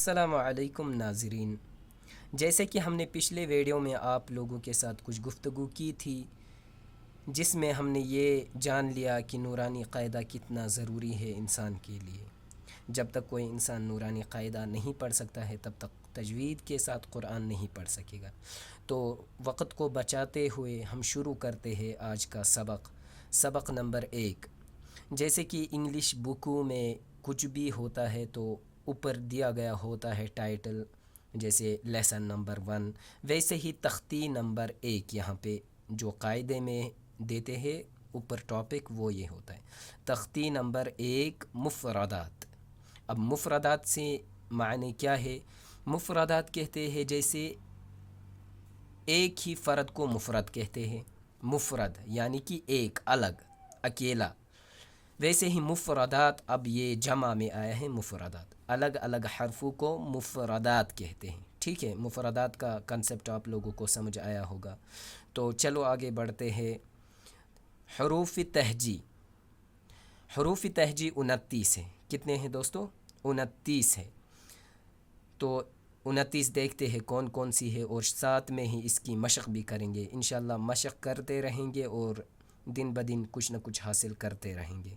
السلام علیکم ناظرین، جیسے کہ ہم نے پچھلے ویڈیو میں آپ لوگوں کے ساتھ کچھ گفتگو کی تھی، جس میں ہم نے یہ جان لیا کہ نورانی قاعدہ کتنا ضروری ہے انسان کے لیے۔ جب تک کوئی انسان نورانی قاعدہ نہیں پڑھ سکتا ہے تب تک تجوید کے ساتھ قرآن نہیں پڑھ سکے گا۔ تو وقت کو بچاتے ہوئے ہم شروع کرتے ہیں آج کا سبق نمبر 1۔ جیسے کہ انگلش بکوں میں کچھ بھی ہوتا ہے تو اوپر دیا گیا ہوتا ہے ٹائٹل، جیسے لیسن نمبر 1، ویسے ہی تختی نمبر 1 یہاں پہ جو قاعدے میں دیتے ہیں اوپر ٹاپک وہ یہ ہوتا ہے۔ تختی نمبر 1 مفردات۔ اب مفردات سے معنی کیا ہے؟ مفردات کہتے ہیں جیسے ایک ہی فرد کو مفرد کہتے ہیں، مفرد یعنی کہ ایک، الگ، اکیلا۔ ویسے ہی مفردات اب یہ جمع میں آیا ہے، مفردات الگ الگ حرفوں کو مفردات کہتے ہیں۔ ٹھیک ہے، مفردات کا کنسپٹ آپ لوگوں کو سمجھ آیا ہوگا۔ تو چلو آگے بڑھتے ہیں۔ حروف تہجی۔ حروف تہجی 29 ہیں۔ کتنے ہیں دوستو؟ 29 ہے۔ تو 29 دیکھتے ہیں کون کون سی ہے، اور ساتھ میں ہی اس کی مشق بھی کریں گے انشاءاللہ۔ مشق کرتے رہیں گے اور دن بدن کچھ نہ کچھ حاصل کرتے رہیں گے۔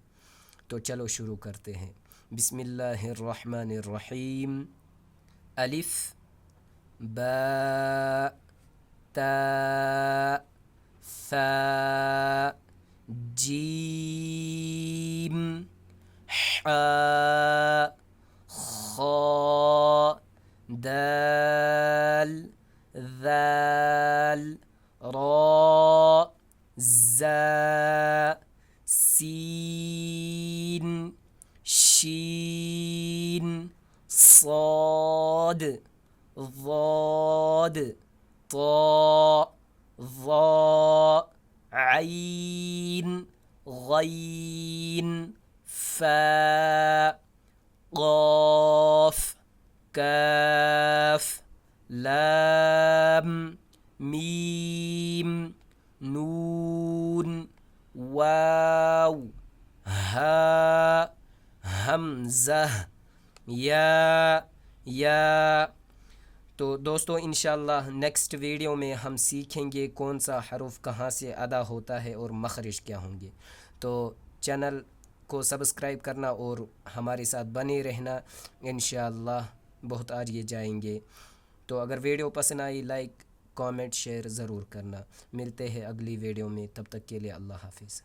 تو چلو شروع کرتے ہیں۔ بسم اللہ الرحمن الرحیم۔ الف، با، تا، ثا، جیم، حا، خا، دال، ذال، را، زا، سین، شین، صاد، ضاد، طا، ظا، عین، غین، فا، قاف، کاف، لام، میم، نون، واو، ہا، حمزہ، یا۔ تو دوستو انشاءاللہ نیکسٹ ویڈیو میں ہم سیکھیں گے کون سا حرف کہاں سے ادا ہوتا ہے اور مخرج کیا ہوں گے۔ تو چینل کو سبسکرائب کرنا اور ہمارے ساتھ بنے رہنا، انشاءاللہ بہت آگے جائیں گے۔ تو اگر ویڈیو پسند آئی لائک، کامنٹ، شیئر ضرور کرنا۔ ملتے ہیں اگلی ویڈیو میں، تب تک کے لیے اللہ حافظ۔